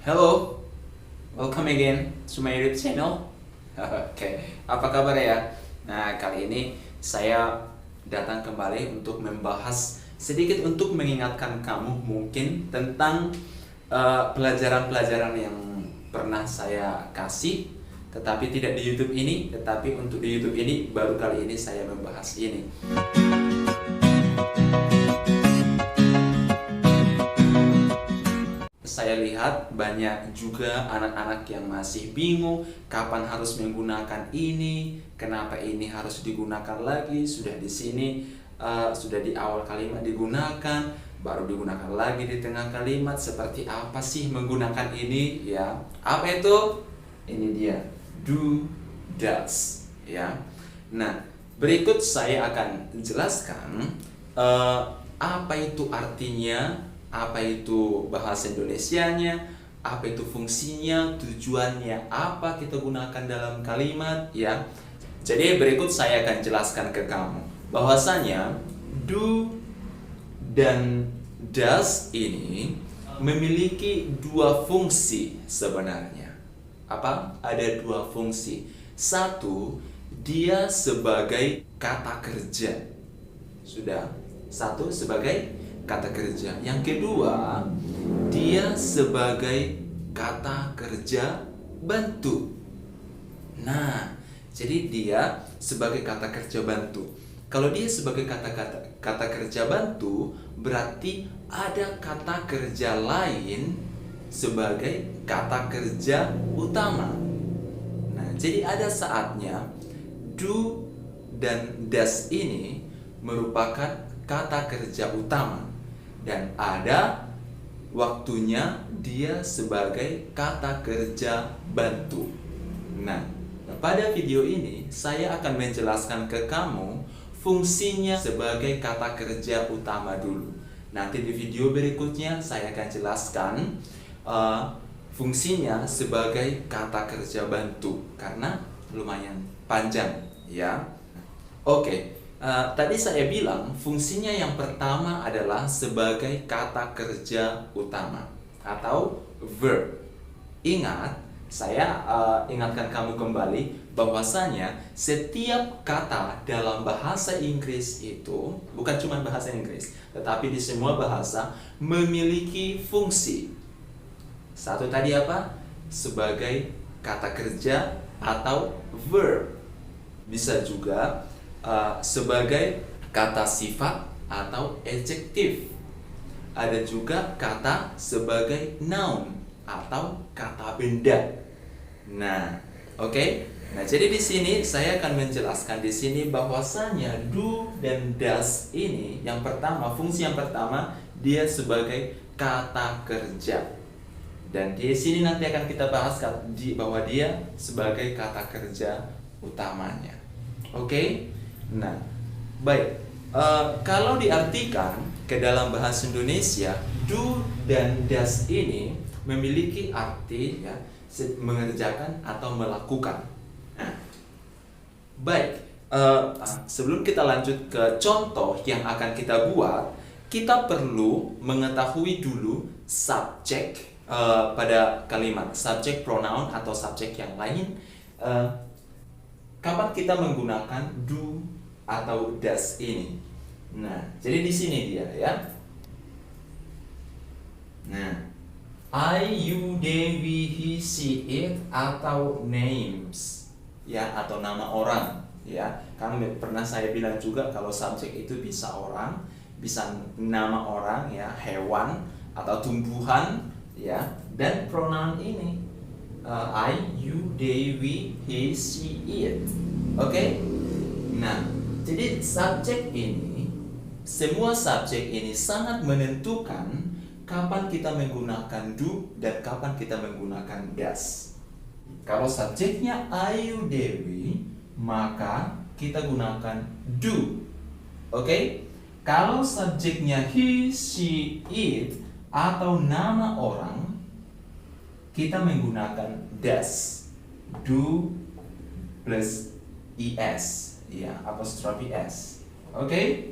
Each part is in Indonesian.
Hello, welcome again to my YouTube channel. Oke, apa kabar ya? Nah, kali ini saya datang kembali untuk membahas sedikit untuk mengingatkan kamu mungkin tentang pelajaran-pelajaran yang pernah saya kasih, tetapi tidak di YouTube ini, tetapi untuk di YouTube ini baru kali ini saya membahas ini. Saya lihat banyak juga anak-anak yang masih bingung kapan harus menggunakan ini, kenapa ini harus digunakan lagi, sudah di sini, sudah di awal kalimat digunakan, baru digunakan lagi di tengah kalimat. Seperti apa sih menggunakan ini ya? Apa itu? Ini dia, do, does ya. Nah, berikut saya akan jelaskan apa itu artinya, apa itu bahasa Indonesianya, apa itu fungsinya, tujuannya, apa kita gunakan dalam kalimat ya. Jadi berikut saya akan jelaskan ke kamu bahwasanya do dan does ini memiliki dua fungsi sebenarnya. Apa? Ada dua fungsi. Satu, dia sebagai kata kerja. Sudah. Satu sebagai kata kerja. Yang kedua, dia sebagai kata kerja bantu. Nah, jadi dia sebagai kata kerja bantu. Kalau dia sebagai kata kerja bantu, berarti ada kata kerja lain sebagai kata kerja utama. Nah, jadi ada saatnya do dan does ini merupakan kata kerja utama. Dan ada waktunya dia sebagai kata kerja bantu. Nah, pada video ini saya akan menjelaskan ke kamu fungsinya sebagai kata kerja utama dulu. Nanti di video berikutnya saya akan jelaskan fungsinya sebagai kata kerja bantu karena lumayan panjang ya. Oke. Tadi saya bilang fungsinya yang pertama adalah sebagai kata kerja utama atau verb. Ingat, saya ingatkan kamu kembali bahwasanya setiap kata dalam bahasa Inggris itu, bukan cuma bahasa Inggris, tetapi di semua bahasa memiliki fungsi. Satu tadi apa? Sebagai kata kerja atau verb. Bisa juga sebagai kata sifat atau adjektif. Ada juga kata sebagai noun atau kata benda. Nah, oke. Nah, jadi di sini saya akan menjelaskan di sini bahwasanya do dan does ini yang pertama, fungsi yang pertama dia sebagai kata kerja. Dan di sini nanti akan kita bahas bahwa dia sebagai kata kerja utamanya. Oke? Nah, baik. Kalau diartikan ke dalam bahasa Indonesia, do dan does ini memiliki arti ya, mengerjakan atau melakukan. Nah, baik. Sebelum kita lanjut ke contoh yang akan kita buat, kita perlu mengetahui dulu subjek pada kalimat, subjek pronoun atau subjek yang lain. Kapan kita menggunakan do atau does ini? Nah, jadi di sini dia ya. Nah, I, you, they, we, he, she, it atau names ya, atau nama orang ya. Kan pernah saya bilang juga kalau subjek itu bisa orang, bisa nama orang ya, hewan atau tumbuhan ya, dan pronoun ini I, you, they, we, he, she, it. Oke? Nah, jadi subjek ini, semua subjek ini sangat menentukan kapan kita menggunakan do dan kapan kita menggunakan does. Kalau subjeknya I, you, they, we, maka kita gunakan do. Oke? Kalau subjeknya he, she, it atau nama orang, kita menggunakan does. Do plus es ya, apostrophe s. Oke?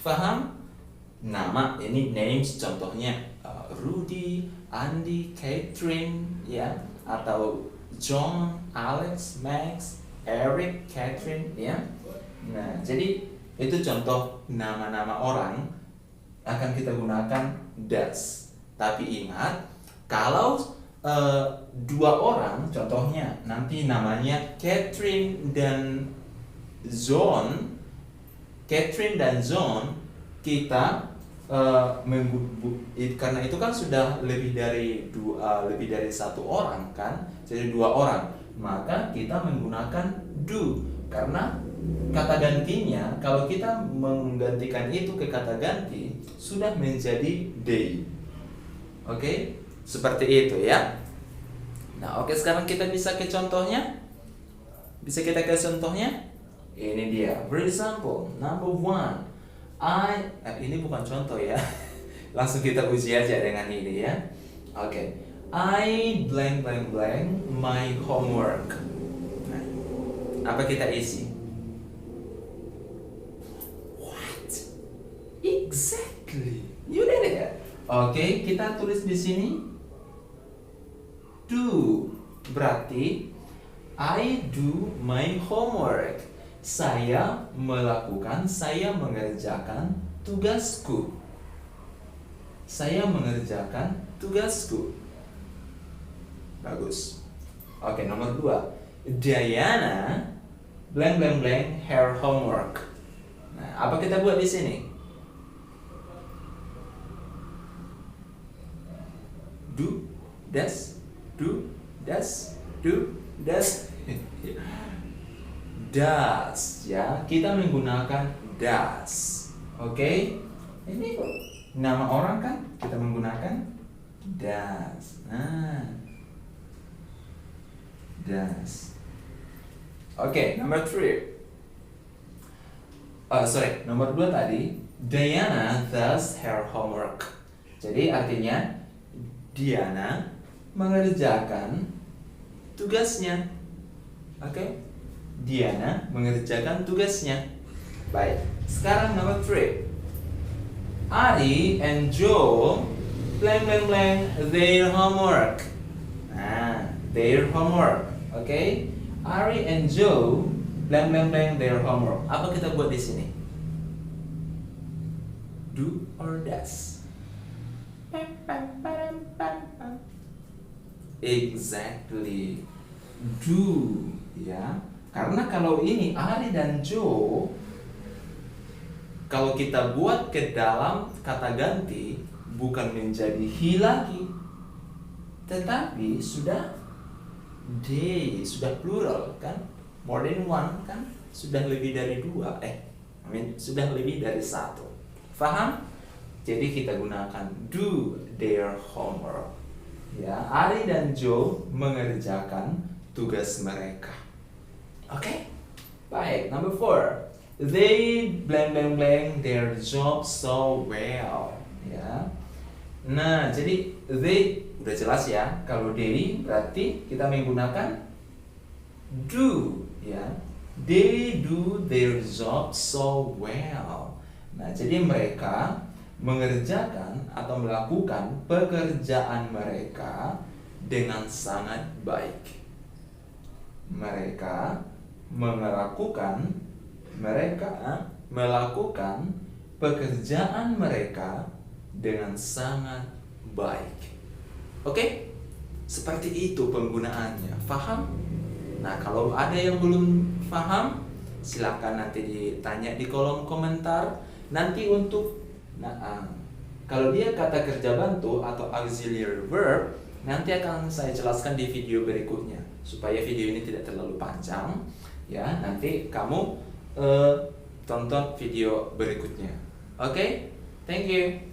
Paham? nama, ini names contohnya Rudy, Andy, Catherine, ya, atau John, Alex, Max, Eric, Catherine, ya. Nah, jadi itu contoh nama-nama orang akan kita gunakan does. Tapi ingat, kalau dua orang, contohnya nanti namanya Catherine dan John, kita karena itu kan sudah lebih dari satu orang kan, jadi dua orang, maka kita menggunakan do karena kata gantinya kalau kita menggantikan itu ke kata ganti sudah menjadi they. Oke, seperti itu ya. Nah, oke, sekarang kita bisa ke contohnya. Ini dia. For example, number one. Ini bukan contoh ya. Langsung kita uji aja dengan ini ya. Oke. I blank blank blank my homework. Nah, apa kita isi? What? Exactly. You did it. Oke, kita tulis di sini do. Berarti I do my homework. Saya mengerjakan tugasku. Bagus. Oke, nomor 2. Diana blank blank blank her homework. Nah, apa kita buat di sini? Do, does, does ya, kita menggunakan does. Oke. Ini nama orang kan kita menggunakan does. Nah, does. Oke, nomor 3. Nomor 2 tadi Diana does her homework. Jadi artinya Diana mengerjakan tugasnya. Oke? Diana mengerjakan tugasnya. Baik. Sekarang nomor 3. Ari and Joe blank blank blank their homework. Nah, their homework. Oke? Ari and Joe blank blank blank their homework. Apa kita buat di sini? Do or does? Exactly. Do, ya. Karena kalau ini Ari dan Joe, kalau kita buat ke dalam kata ganti bukan menjadi he lagi, tetapi sudah they, sudah plural kan, more than one kan, sudah lebih dari dua, sudah lebih dari satu. Faham? Jadi kita gunakan do their homework. Ya, Ari dan Joe mengerjakan tugas mereka. Oke? Baik, number 4. They blank blank blank their job so well. Ya. Nah, jadi they udah jelas ya. Kalau they berarti kita menggunakan do, ya. They do their job so well. Nah, jadi mereka mengerjakan atau melakukan pekerjaan mereka dengan sangat baik. Mereka melakukan pekerjaan mereka dengan sangat baik. Oke? Seperti itu penggunaannya. Paham? Nah, kalau ada yang belum paham, silakan nanti ditanya di kolom komentar. Nanti kalau dia kata kerja bantu atau auxiliary verb, nanti akan saya jelaskan di video berikutnya. Supaya video ini tidak terlalu panjang, ya, nanti kamu tonton video berikutnya. Oke? Thank you.